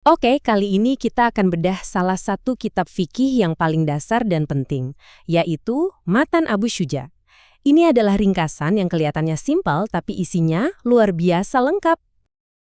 Oke, kali ini kita akan bedah salah satu kitab fikih yang paling dasar dan penting, yaitu Matan Abu Syuja. Ini adalah ringkasan yang kelihatannya simpel tapi isinya luar biasa lengkap.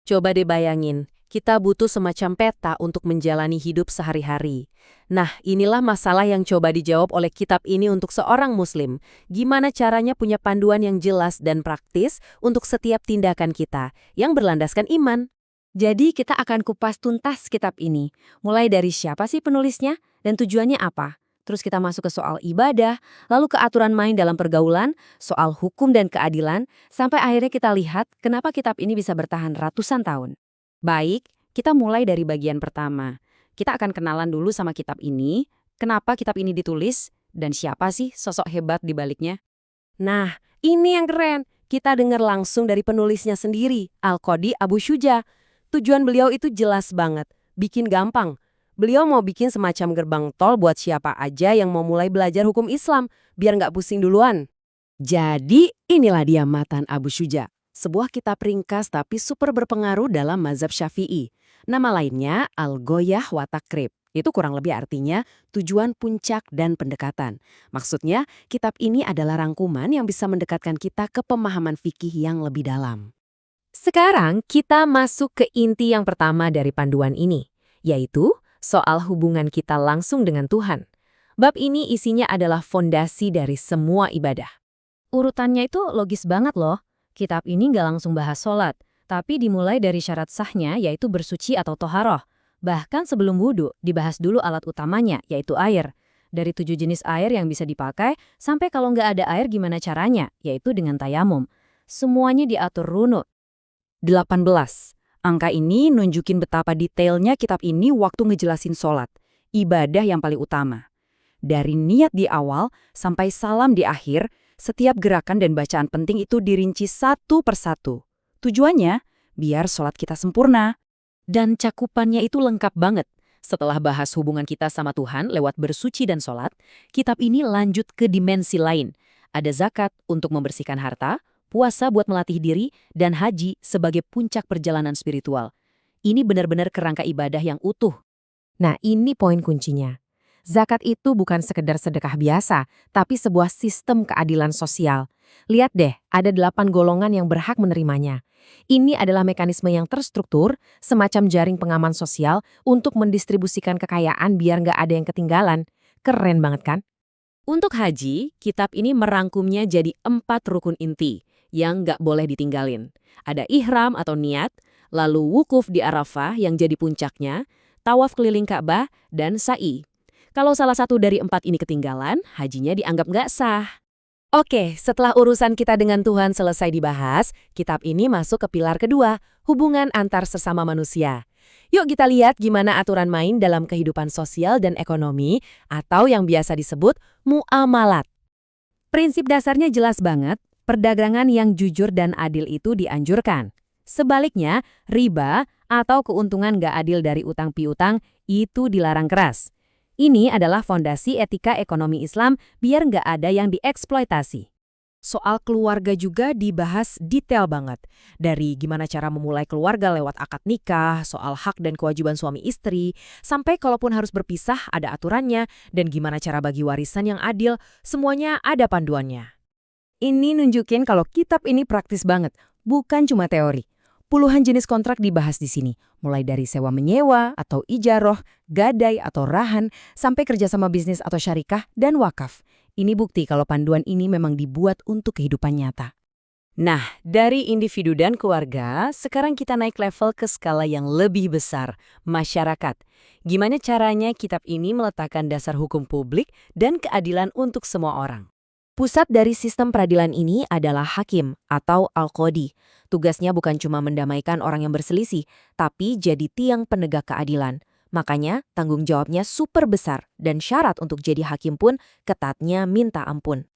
Coba deh bayangin, kita butuh semacam peta untuk menjalani hidup sehari-hari. Nah, inilah masalah yang coba dijawab oleh kitab ini untuk seorang muslim. Gimana caranya punya panduan yang jelas dan praktis untuk setiap tindakan kita yang berlandaskan iman. Jadi kita akan kupas tuntas kitab ini, mulai dari siapa sih penulisnya dan tujuannya apa. Terus kita masuk ke soal ibadah, lalu ke aturan main dalam pergaulan, soal hukum dan keadilan, sampai akhirnya kita lihat kenapa kitab ini bisa bertahan ratusan tahun. Baik, kita mulai dari bagian pertama. Kita akan kenalan dulu sama kitab ini, kenapa kitab ini ditulis, dan siapa sih sosok hebat di baliknya. Nah, ini yang keren. Kita dengar langsung dari penulisnya sendiri, Al-Qadi Abu Syuja. Tujuan beliau itu jelas banget, bikin gampang. Beliau mau bikin semacam gerbang tol buat siapa aja yang mau mulai belajar hukum Islam, biar nggak pusing duluan. Jadi, inilah dia Matan Abu Syuja, sebuah kitab ringkas tapi super berpengaruh dalam mazhab Syafi'i. Nama lainnya Al-Ghoyah wa Takrib. Itu kurang lebih artinya tujuan puncak dan pendekatan. Maksudnya, kitab ini adalah rangkuman yang bisa mendekatkan kita ke pemahaman fikih yang lebih dalam. Sekarang kita masuk ke inti yang pertama dari panduan ini, yaitu soal hubungan kita langsung dengan Tuhan. Bab ini isinya adalah fondasi dari semua ibadah. Urutannya itu logis banget loh. Kitab ini nggak langsung bahas sholat, tapi dimulai dari syarat sahnya yaitu bersuci atau toharoh. Bahkan sebelum wudhu, dibahas dulu alat utamanya, yaitu air. Dari 7 jenis air yang bisa dipakai, sampai kalau nggak ada air gimana caranya, yaitu dengan tayamum. Semuanya diatur runut. 18. Angka ini nunjukin betapa detailnya kitab ini waktu ngejelasin sholat, ibadah yang paling utama. Dari niat di awal sampai salam di akhir, setiap gerakan dan bacaan penting itu dirinci satu persatu. Tujuannya, biar sholat kita sempurna. Dan cakupannya itu lengkap banget. Setelah bahas hubungan kita sama Tuhan lewat bersuci dan sholat, kitab ini lanjut ke dimensi lain. Ada zakat untuk membersihkan harta, puasa buat melatih diri, dan haji sebagai puncak perjalanan spiritual. Ini benar-benar kerangka ibadah yang utuh. Nah, ini poin kuncinya. Zakat itu bukan sekedar sedekah biasa, tapi sebuah sistem keadilan sosial. Lihat deh, ada 8 golongan yang berhak menerimanya. Ini adalah mekanisme yang terstruktur, semacam jaring pengaman sosial untuk mendistribusikan kekayaan biar nggak ada yang ketinggalan. Keren banget kan? Untuk haji, kitab ini merangkumnya jadi 4 rukun inti yang nggak boleh ditinggalin. Ada ihram atau niat, lalu wukuf di Arafah yang jadi puncaknya, tawaf keliling Ka'bah, dan sa'i. Kalau salah satu dari 4 ini ketinggalan, hajinya dianggap nggak sah. Oke, setelah urusan kita dengan Tuhan selesai dibahas, kitab ini masuk ke pilar kedua, hubungan antar sesama manusia. Yuk kita lihat gimana aturan main dalam kehidupan sosial dan ekonomi, atau yang biasa disebut muamalat. Prinsip dasarnya jelas banget, perdagangan yang jujur dan adil itu dianjurkan. Sebaliknya, riba atau keuntungan nggak adil dari utang piutang itu dilarang keras. Ini adalah fondasi etika ekonomi Islam biar nggak ada yang dieksploitasi. Soal keluarga juga dibahas detail banget. Dari gimana cara memulai keluarga lewat akad nikah, soal hak dan kewajiban suami istri, sampai kalaupun harus berpisah ada aturannya, dan gimana cara bagi warisan yang adil, semuanya ada panduannya. Ini nunjukin kalau kitab ini praktis banget, bukan cuma teori. Puluhan jenis kontrak dibahas di sini, mulai dari sewa menyewa atau ijaroh, gadai atau rahan, sampai kerjasama bisnis atau syarikah dan wakaf. Ini bukti kalau panduan ini memang dibuat untuk kehidupan nyata. Nah, dari individu dan keluarga, sekarang kita naik level ke skala yang lebih besar, masyarakat. Gimana caranya kitab ini meletakkan dasar hukum publik dan keadilan untuk semua orang? Pusat dari sistem peradilan ini adalah hakim atau al-qadi. Tugasnya bukan cuma mendamaikan orang yang berselisih, tapi jadi tiang penegak keadilan. Makanya tanggung jawabnya super besar dan syarat untuk jadi hakim pun ketatnya minta ampun.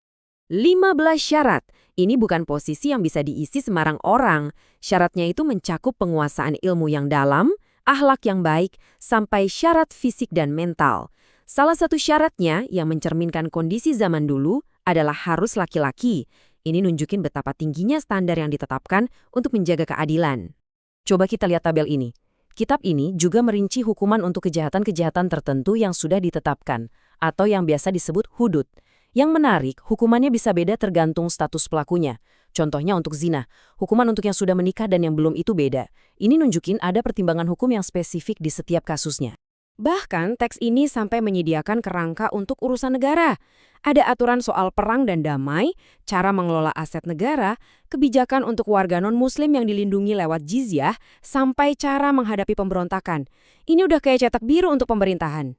15 syarat. Ini bukan posisi yang bisa diisi sembarang orang. Syaratnya itu mencakup penguasaan ilmu yang dalam, akhlak yang baik, sampai syarat fisik dan mental. Salah satu syaratnya yang mencerminkan kondisi zaman dulu adalah harus laki-laki. Ini nunjukin betapa tingginya standar yang ditetapkan untuk menjaga keadilan. Coba kita lihat tabel ini. Kitab ini juga merinci hukuman untuk kejahatan-kejahatan tertentu yang sudah ditetapkan, atau yang biasa disebut hudud. Yang menarik, hukumannya bisa beda tergantung status pelakunya. Contohnya untuk zina, hukuman untuk yang sudah menikah dan yang belum itu beda. Ini nunjukin ada pertimbangan hukum yang spesifik di setiap kasusnya. Bahkan teks ini sampai menyediakan kerangka untuk urusan negara. Ada aturan soal perang dan damai, cara mengelola aset negara, kebijakan untuk warga non-muslim yang dilindungi lewat jizyah, sampai cara menghadapi pemberontakan. Ini udah kayak cetak biru untuk pemerintahan.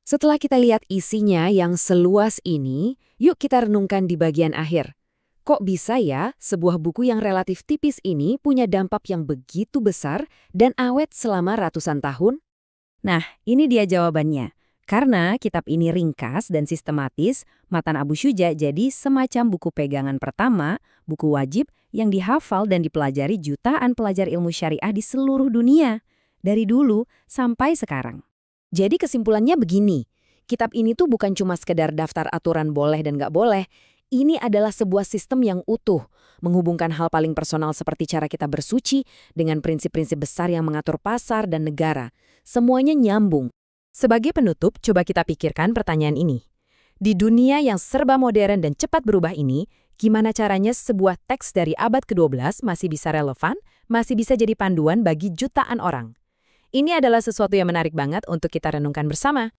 Setelah kita lihat isinya yang seluas ini, yuk kita renungkan di bagian akhir. Kok bisa ya sebuah buku yang relatif tipis ini punya dampak yang begitu besar dan awet selama ratusan tahun? Nah, ini dia jawabannya. Karena kitab ini ringkas dan sistematis, Matan Abu Syuja jadi semacam buku pegangan pertama, buku wajib yang dihafal dan dipelajari jutaan pelajar ilmu syariah di seluruh dunia, dari dulu sampai sekarang. Jadi kesimpulannya begini, kitab ini tuh bukan cuma sekedar daftar aturan boleh dan nggak boleh, ini adalah sebuah sistem yang utuh, menghubungkan hal paling personal seperti cara kita bersuci dengan prinsip-prinsip besar yang mengatur pasar dan negara. Semuanya nyambung. Sebagai penutup, coba kita pikirkan pertanyaan ini. Di dunia yang serba modern dan cepat berubah ini, gimana caranya sebuah teks dari abad ke-12 masih bisa relevan, masih bisa jadi panduan bagi jutaan orang? Ini adalah sesuatu yang menarik banget untuk kita renungkan bersama.